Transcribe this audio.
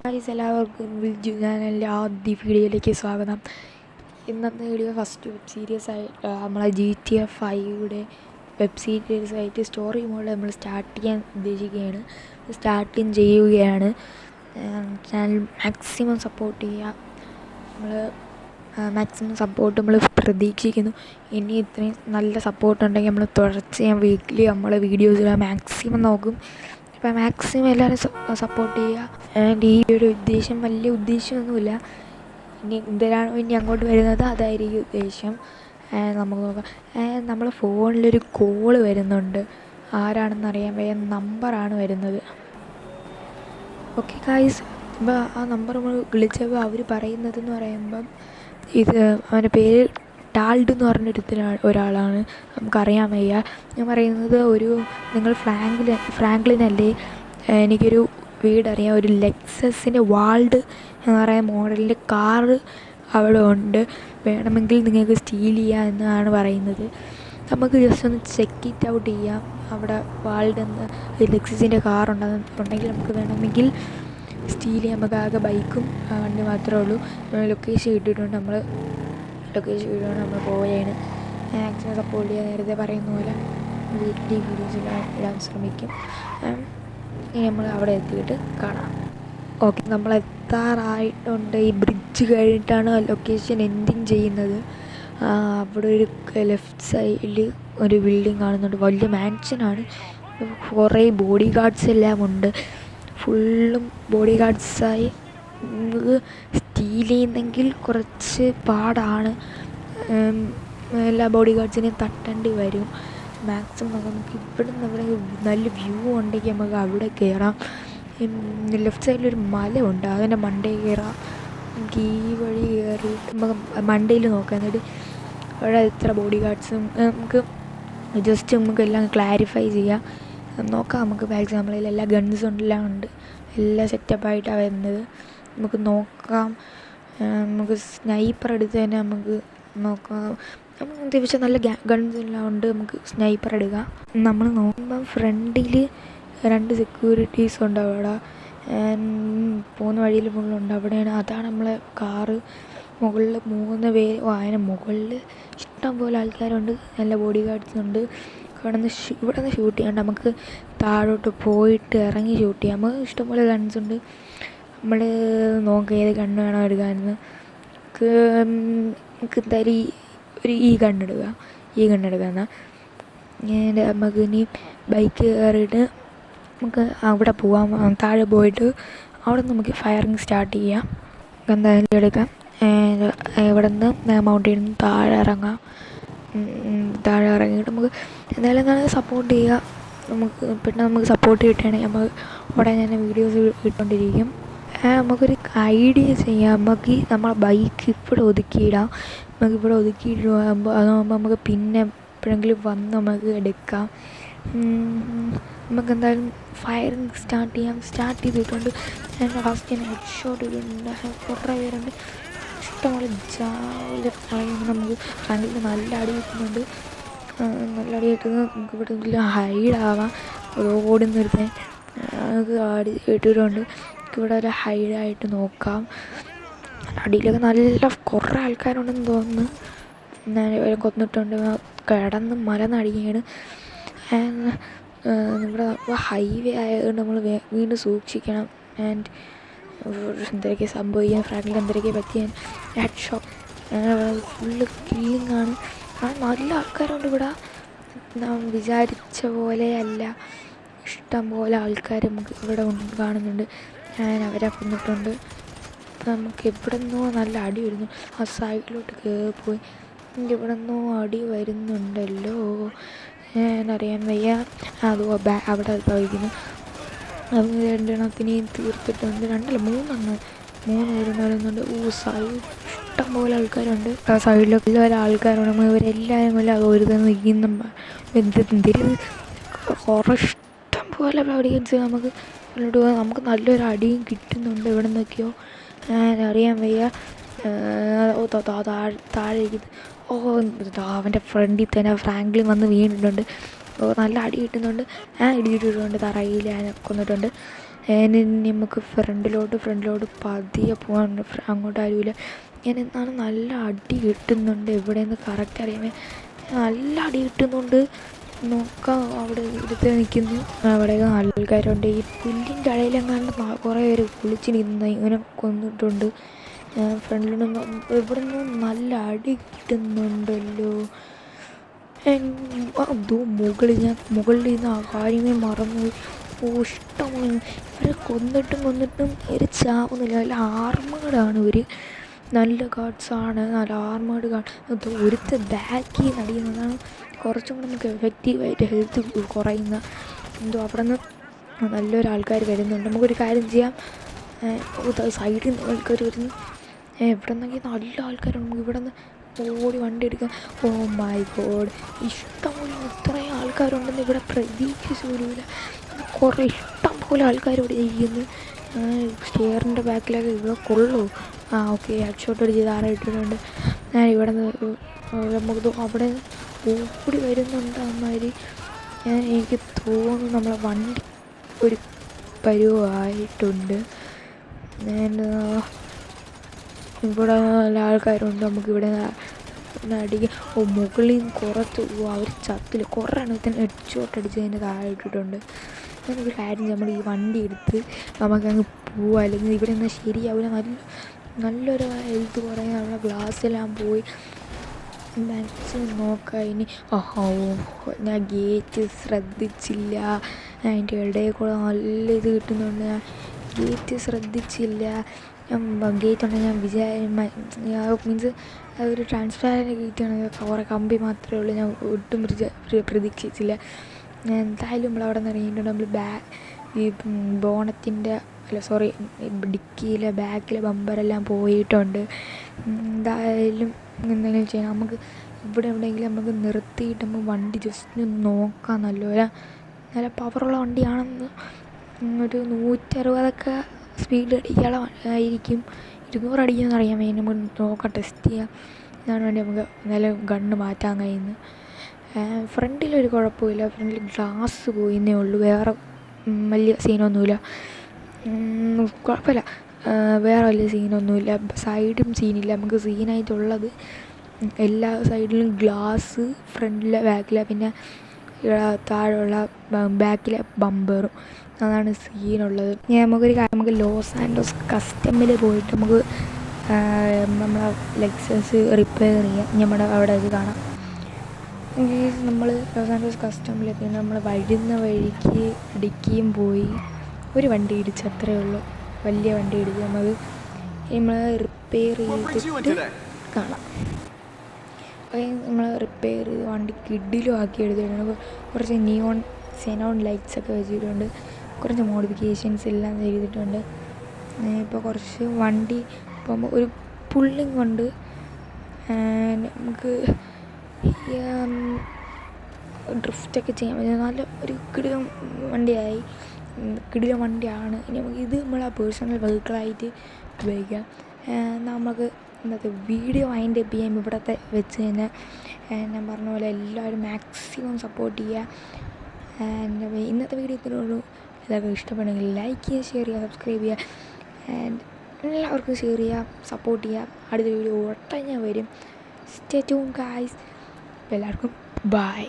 എല്ലാവർക്കും വിൽജു ചാനലിൻ്റെ ആദ്യ വീഡിയോയിലേക്ക് സ്വാഗതം. ഇന്നത്തെ വീഡിയോ ഫസ്റ്റ് വെബ് സീരീസ് ആയിട്ട് നമ്മളെ GTA 5 വെബ് സീരീസ് ആയിട്ട് സ്റ്റോറി മോഡ് നമ്മൾ സ്റ്റാർട്ട് ചെയ്യാൻ ഉദ്ദേശിക്കുകയാണ്, സ്റ്റാർട്ടിങ് ചെയ്യുകയാണ്. ചാനൽ മാക്സിമം സപ്പോർട്ട് ചെയ്യുക. മാക്സിമം സപ്പോർട്ട് നമ്മൾ പ്രതീക്ഷിക്കുന്നു. ഇനി ഇത്രയും നല്ല സപ്പോർട്ട് ഉണ്ടെങ്കിൽ നമ്മൾ തുടർച്ചയായി വീക്കിലി നമ്മളെ വീഡിയോസ് മാക്സിമം നോക്കും. അപ്പോൾ മാക്സിമം എല്ലാവരും സപ്പോർട്ട് ചെയ്യുക. ആൻഡ് ഈ ഒരു ഉദ്ദേശം വലിയ ഉദ്ദേശമൊന്നുമില്ല, ഇനി എന്തിനാണോ ഇനി അങ്ങോട്ട് വരുന്നത് അതായിരിക്കും ഉദ്ദേശം. നമുക്ക് നോക്കാം. നമ്മളെ ഫോണിലൊരു കോള് വരുന്നുണ്ട്, ആരാണെന്ന് അറിയാൻ വയ്യ നമ്പറാണ് വരുന്നത്. ഓക്കെ ഗായ്സ്, ഇപ്പോൾ ആ നമ്പർ നമ്മൾ വിളിച്ചപ്പോൾ അവർ പറയുന്നതെന്ന് പറയുമ്പം ഇത് അവൻ്റെ പേര് ടാൾഡ് എന്ന് ഒരാളാണ്, നമുക്കറിയാൻ വയ്യ. ഞാൻ പറയുന്നത് നിങ്ങൾ ഫ്രാങ്ക്ലിനല്ലേ, എനിക്കൊരു വീടറിയാം, ഒരു ലെക്സസിൻ്റെ വാൾഡ് എന്ന് പറയുന്ന മോഡലിൻ്റെ കാറ് അവിടെ ഉണ്ട്, വേണമെങ്കിൽ നിങ്ങൾക്ക് സ്റ്റീൽ ചെയ്യാം എന്നാണ് പറയുന്നത്. നമുക്ക് ജസ്റ്റ് ഒന്ന് ചെക്ക് ഇറ്റ് ഔട്ട് ചെയ്യാം. അവിടെ വാൾഡ് എന്ന ലെക്സസിൻ്റെ കാറുണ്ടെങ്കിൽ നമുക്ക് വേണമെങ്കിൽ സ്റ്റീൽ ചെയ്യാം. നമുക്ക് ആകെ ബൈക്കും വണ്ടി മാത്രമേ ഉള്ളൂ. ലൊക്കേഷൻ കിട്ടിയിട്ടുണ്ട്, നമ്മൾ പോവുകയാണ്. മാക്സിമം സപ്പോർട്ട് ചെയ്യാൻ നേരത്തെ പറയുന്ന പോലെ വീക്കിലി വീഡിയോസ് ഇടാൻ ശ്രമിക്കും. ഇനി നമ്മൾ അവിടെ എത്തിയിട്ട് കാണാം. ഓക്കെ, നമ്മൾ എത്താറായിട്ടുണ്ട്. ഈ ബ്രിഡ്ജ് കഴിഞ്ഞിട്ടാണ് ലൊക്കേഷൻ എൻഡിങ് ചെയ്യുന്നത്. അവിടെ ഒരു ലെഫ്റ്റ് സൈഡിൽ ഒരു ബിൽഡിംഗ് കാണുന്നുണ്ട്, വലിയ മാൻഷനാണ്. കുറേ ബോഡി ഗാർഡ്സ് എല്ലാം ഉണ്ട്, ഫുള്ളും ബോഡി ഗാർഡ്സായി. നമുക്ക് സ്റ്റീൽ ചെയ്യുന്നെങ്കിൽ കുറച്ച് പാടാണ്, എല്ലാ ബോഡി ഗാർഡ്സിനെയും തട്ടേണ്ടി വരും. മാക്സിമം നമുക്ക് ഇവിടെ നല്ല വ്യൂ ഉണ്ടെങ്കിൽ നമുക്ക് അവിടെ കയറാം. ലെഫ്റ്റ് സൈഡിലൊരു മലയുണ്ട്, അതിൻ്റെ മണ്ടയിൽ കയറാം. നമുക്ക് ഈ വഴി കയറിയിട്ട് നമുക്ക് മണ്ടയിൽ നോക്കാം, എന്നിട്ട് അവിടെ എത്ര ബോഡി ഗാർഡ്സും നമുക്ക് ജസ്റ്റ് നമുക്കെല്ലാം ക്ലാരിഫൈ ചെയ്യാം, നോക്കാം. നമുക്ക് മാക്സിമം എല്ലാ ഗൺസും എല്ലാം ഉണ്ട്, എല്ലാം സെറ്റപ്പായിട്ടാണ് വരുന്നത്. നമുക്ക് നോക്കാം. നമുക്ക് സ്നൈപ്പർ എടുത്ത് തന്നെ നമുക്ക് നോക്കാം. നമുക്ക് അത്യാവശ്യം നല്ല ഗൺസ് എല്ലാം ഉണ്ട്, നമുക്ക് സ്നൈപ്പർ എടുക്കാം. നമ്മൾ നോക്കുമ്പം ഫ്രണ്ടിൽ 2 സെക്യൂരിറ്റീസ് ഉണ്ട്, അവിടെ പോകുന്ന വഴിയിൽ മുകളിലുണ്ട്, അവിടെയാണ്. അതാണ് നമ്മളെ കാറ്. മുകളിൽ 3 പേര്, അതിന് മുകളിൽ ഇഷ്ടം പോലെ ആൾക്കാരുണ്ട്, നല്ല ബോഡി ഗാർഡ്സ് ഉണ്ട്. ഇവിടെ നിന്ന് ഷൂട്ട് ചെയ്യാണ്ട് നമുക്ക് താഴോട്ട് പോയിട്ട് ഇറങ്ങി ഷൂട്ട് ചെയ്യാം. നമുക്ക് ഇഷ്ടംപോലെ ഗൺസ് ഉണ്ട്, നമ്മൾ നോക്കാം ഏത് ഗണ്ണ് വേണോ എടുക്കാമെന്ന്. നമുക്ക് എന്തായാലും ഈ ഗണ്ണെടുക്കാം. നമുക്ക് ഇനി ബൈക്ക് കയറിയിട്ട് നമുക്ക് അവിടെ പോവാം. താഴെ പോയിട്ട് അവിടെ നിന്ന് നമുക്ക് ഫയറിങ് സ്റ്റാർട്ട് ചെയ്യാം. എന്തായാലും എടുക്കാം. ഇവിടെ നിന്ന് മൗണ്ടനിൽ നിന്ന് താഴെ ഇറങ്ങിയിട്ട് നമുക്ക് എന്തായാലും സപ്പോർട്ട് ചെയ്യുക. നമുക്ക് സപ്പോർട്ട് കിട്ടുകയാണെങ്കിൽ നമുക്ക് ഉടനെ തന്നെ വീഡിയോസ് ഇട്ടുകൊണ്ടിരിക്കും. നമുക്കൊരു ഐഡിയ ചെയ്യാം. നമ്മളെ ബൈക്ക് ഇവിടെ ഒതുക്കിയിടാം. നമുക്കിവിടെ ഒതുക്കിയിട്ട് അതാകുമ്പോൾ നമുക്ക് പിന്നെ എപ്പോഴെങ്കിലും വന്ന് നമുക്ക് എടുക്കാം. നമുക്ക് എന്തായാലും ഫയറിങ് സ്റ്റാർട്ട് ചെയ്തിട്ടുണ്ട്. ഫസ്റ്റ് തന്നെ ഹെഡ് ഷോട്ട് ഇട്ടിട്ടുണ്ട്, കുറേ പേരുണ്ട്, ഇഷ്ടംപോലെ ജാലിൽ പറയുമ്പോൾ നമുക്ക് ഫ്രണ്ടിൽ നല്ല അടി കിട്ടുന്നുണ്ട്. നമുക്ക് ഇവിടെ ഹൈഡാവാം. ഓടുന്ന ഒരുത്തനെ നമുക്ക് അടി ഇട്ടിട്ടുണ്ട്. ഇവിടെ ഒരു ഹൈഡായിട്ട് നോക്കാം. അടിയിലൊക്കെ നല്ല കുറേ ആൾക്കാരുണ്ടെന്ന് തോന്നുന്നു. ഇവരെ കൊന്നിട്ടുണ്ട്, കിടന്ന് മലന്നടിക്കുകയാണ്. ഇവിടെ ഹൈവേ ആയതുകൊണ്ട് നമ്മൾ വീണ്ടും സൂക്ഷിക്കണം. ആൻഡ് എന്തൊക്കെ സംഭവിക്കാൻ, ഫ്രണ്ടിൽ എന്തൊക്കെ പറ്റിയാൽ ഹെഡ് ഷോട്ട്. ഫുള്ള് കില്ലിങ് ആണ്. നല്ല ആൾക്കാരുണ്ട് ഇവിടെ, നാം വിചാരിച്ച പോലെയല്ല, ഇഷ്ടം പോലെ ആൾക്കാർ നമുക്ക് ഇവിടെ കാണുന്നുണ്ട്. ഞാൻ അവരെ കൊന്നിട്ടുണ്ട്. നമുക്ക് എവിടെ നിന്നോ നല്ല അടി വരുന്നു, ആ സൈഡിലോട്ട് കയറിപ്പോയി. ഇവിടെ നിന്നോ അടി വരുന്നുണ്ടല്ലോ, ഞാനറിയാൻ വയ്യ. അവിടെ വഹിക്കുന്നു. അത് 2 എണ്ണത്തിനെയും തീർത്തിട്ടുണ്ട്. 3 പേരും വരുന്നുണ്ട്. സൈഡ് ഇഷ്ടം പോലെ ആൾക്കാരുണ്ട്. ആ സൈഡിലൊക്കെ എല്ലാവരും ആൾക്കാരുണ്ട്. ഇവരെല്ലാവരും കൊല്ലം ഒരു തന്നെ നിൽക്കുന്ന കുറേ ഇഷ്ടം പോലെ ഓഡിയൻസ് നമുക്ക് നല്ലൊരു അടിയും കിട്ടുന്നുണ്ട് ഇവിടെ നിന്നൊക്കെയോ, അറിയാൻ വയ്യ. താഴെ ഇരിക്കുന്നത് അവൻ്റെ ഫ്രണ്ടിൽ തന്നെ ഫ്രാങ്ക്ലിൻ വന്ന് വീണിട്ടുണ്ട്. നല്ല അടി കിട്ടുന്നുണ്ട്. ഇടിയിട്ടിട്ടുണ്ട്, തറയിൽ ഞാൻ കൊന്നിട്ടുണ്ട്. നമുക്ക് ഫ്രണ്ടിലോട്ട് പതിയെ പോകാൻ അങ്ങോട്ട് ആരുമില്ല. ഞാൻ എന്നാണ് നല്ല അടി കിട്ടുന്നുണ്ട്. എവിടെയെന്ന് കറക്റ്റ് അറിയാമേ നല്ല അടി കിട്ടുന്നുണ്ട്. നോക്കാം അവിടെ എടുത്ത് നിൽക്കുന്നു. അവിടെയൊക്കെ നല്ല ആൾക്കാരുണ്ട്. ഈ പുല്ലിൻ്റെ ഇടയിലെങ്ങാണ്ട് കുറേ പേര് കുളിച്ച് നിന്ന ഇവനെ കൊന്നിട്ടുണ്ട്. ഫ്രണ്ടിൽ നിന്ന് ഇവിടെ നിന്ന് നല്ല അടി കിട്ടുന്നുണ്ടല്ലോ. അതോ മുകളിൽ നിന്ന് ആ കാര്യമേ മറന്നു. ഇഷ്ടമാണ് ഇവരെ കൊന്നിട്ടും ഇവർ ചാവുന്നില്ല. നല്ല ആർമേഡാണ് ഇവർ. നല്ല ഗാർഡ്സാണ്. നല്ല ആർമേഡ് ഗാർഡ്. ഒരുത്തെ ബാക്കിൽ നിന്ന് അടിക്കുന്നതാണ് കുറച്ചും കൂടെ നമുക്ക് എഫക്റ്റീവായിട്ട് ഹെൽത്ത് കുറയുന്ന. അവിടെ നിന്ന് നല്ലൊരാൾക്കാർ വരുന്നുണ്ട്. നമുക്കൊരു കാര്യം ചെയ്യാം. സൈഡിൽ നിന്ന് ആൾക്കാർ വരുന്നു. ഇവിടെ നിന്നെങ്കിൽ നല്ല ആൾക്കാരുണ്ട്. നമുക്ക് ഇവിടെ നിന്ന് ഓടി വണ്ടി എടുക്കാം. ഓ മൈ ഗോഡ്, ഇഷ്ടംപോലെ ഇത്രയും ആൾക്കാരുണ്ടെന്ന് ഇവിടെ പ്രതീക്ഷിച്ചു പോലുമില്ല. ഇഷ്ടം പോലെ ആൾക്കാരിവിടെ ഇരിക്കുന്നു. സ്റ്റെയറിൻ്റെ ബാക്കിലൊക്കെ ഇവിടെ കൊള്ളൂ. ഓക്കെ, ഹെഡ് ഷോട്ട് അടിച്ച് താഴെ ഇട്ടിട്ടുണ്ട്. ഞാൻ ഇവിടെ നിന്ന് നമുക്ക് അവിടെ ഓടി വരുന്നുണ്ട് അമ്മാതിരി. എനിക്ക് തോന്നുന്നു നമ്മളെ വണ്ടി ഒരു പരുവമായിട്ടുണ്ട്. ഇവിടെ നല്ല ആൾക്കാരുണ്ട്. നമുക്കിവിടെ അടിക്കാൻ മുകളിൽ നിന്ന് കുറച്ച് അവർ ചത്തില്ല. കുറേ എണ്ണത്തിന് ഹെഡ് ഷോട്ട് അടിച്ച് അതിൻ്റെ താഴെ ഇട്ടിട്ടുണ്ട്. നമുക്കൊരു കാര്യം നമ്മൾ ഈ വണ്ടി എടുത്ത് നമുക്കങ്ങ് പോവുക. അല്ലെങ്കിൽ ഇവിടെ നിന്ന് ശരിയാവില്ല. നല്ലൊരു ഹെൽത്ത് കുറയുന്ന നമ്മളെ ഗ്ലാസ്സെല്ലാം പോയി. മാക്സിമം നോക്കാം ഇനി. ഞാൻ ഗേറ്റ് ശ്രദ്ധിച്ചില്ല. അതിൻ്റെ ഇടയിൽ കൂടെ നല്ല ഇത് കിട്ടുന്നുണ്ട്. ഞാൻ ഗേറ്റ് ശ്രദ്ധിച്ചില്ല. ഗേറ്റ് ഉണ്ടെങ്കിൽ ഞാൻ മീൻസ് അതൊരു ട്രാൻസ്പാരൻ്റ് ഗേറ്റാണ്. കുറേ കമ്പി മാത്രമേ ഉള്ളൂ. ഞാൻ ഒട്ടും പ്രതീക്ഷിച്ചില്ല. എന്തായാലും നമ്മളവിടെ നിന്ന് ഇറങ്ങിയിട്ടുണ്ട്. നമ്മൾ ഈ ബോണത്തിൻ്റെ ഡിക്കിയിലെ ബാക്കിലെ ബമ്പറെല്ലാം പോയിട്ടുണ്ട്. എന്തായാലും എന്തെങ്കിലും ചെയ്യണം. നമുക്ക് ഇവിടെ എവിടെയെങ്കിലും നമുക്ക് നിർത്തിയിട്ട് നമുക്ക് വണ്ടി ജസ്റ്റ് നോക്കാം. നല്ല പവറുള്ള വണ്ടിയാണെന്ന്. ഒരു 160 സ്പീഡ് ആയിരിക്കും. 200 അടിക്കുമെന്ന് അറിയാൻ വേണ്ടി നമുക്ക് നോക്കാം, ടെസ്റ്റ് ചെയ്യാം. ഇതിനു വേണ്ടി നമുക്ക് നല്ല ഗണ്ണ് മാറ്റാൻ കഴിയുന്നു. ഫ്രണ്ടിലൊരു കുഴപ്പമില്ല. ഫ്രണ്ടിൽ ഗ്ലാസ് പോയിന്നേ ഉള്ളൂ. വേറെ വലിയ സീനൊന്നുമില്ല. കുഴപ്പമില്ല. വേറെ വലിയ സീനൊന്നുമില്ല. സൈഡും സീനില്ല. നമുക്ക് സീനായിട്ടുള്ളത് എല്ലാ സൈഡിലും ഗ്ലാസ്, ഫ്രണ്ടിലെ ബാക്കിലെ പിന്നെ താഴെയുള്ള ബാക്കിലെ ബമ്പറും, അതാണ് സീനുള്ളത്. ഇനി നമുക്ക് ലോസ് ആൻഡോസ് കസ്റ്റമിൽ പോയിട്ട് നമുക്ക് നമ്മളെ ലെക്സസ് റിപ്പയർ ചെയ്യാം. നമ്മുടെ അവിടെ ഇത് കാണാം. നമ്മൾ ലോസ് ആൻഡോസ് കസ്റ്റമിലെത്തി നമ്മൾ വരുന്ന വഴിക്ക് ഡിക്കിയും പോയി ഒരു വണ്ടി ഇടിച്ച്, അത്രയേ ഉള്ളൂ. വലിയ വണ്ടി ഇടിച്ച് നമ്മൾ റിപ്പയർ ചെയ്തിട്ട് കാണാം. നമ്മൾ റിപ്പയർ ചെയ്ത് വണ്ടി കിഡിലും ആക്കി എടുത്തിട്ടുണ്ട്. കുറച്ച് സെനോൺ ലൈറ്റ്സൊക്കെ വെച്ചിട്ടുണ്ട്. കുറച്ച് മോഡിഫിക്കേഷൻസ് എല്ലാം ചെയ്തിട്ടുണ്ട്. ഇപ്പോൾ കുറച്ച് വണ്ടി ഇപ്പം ഒരു പുള്ളിങ് കൊണ്ട് നമുക്ക് ഡ്രിഫ്റ്റൊക്കെ ചെയ്യാൻ പറ്റും. നല്ല ഒരു കിടിലം വണ്ടിയാണ്. ഇനി നമുക്ക് ഇത് നമ്മളെ പേഴ്സണൽ വെഹിക്കിളായിട്ട് ഉപയോഗിക്കാം. നമുക്ക് ഇന്നത്തെ വീഡിയോ അതിൻ്റെ ചെയ്യാം ഇവിടത്തെ വെച്ച് തന്നെ. ഞാൻ പറഞ്ഞ പോലെ എല്ലാവരും മാക്സിമം സപ്പോർട്ട് ചെയ്യുക. ഇന്നത്തെ വീഡിയോ ഇത്രയേ ഉള്ളൂ. എല്ലാവർക്കും ഇഷ്ടപ്പെടുമെങ്കിൽ ലൈക്ക് ചെയ്യുക, ഷെയർ ചെയ്യുക, സബ്സ്ക്രൈബ് ചെയ്യുക. എല്ലാവർക്കും ഷെയർ ചെയ്യുക, സപ്പോർട്ട് ചെയ്യുക. അടുത്ത വീഡിയോ ഉടനെ വരും. Stay tune guys. എല്ലാവർക്കും ബൈ.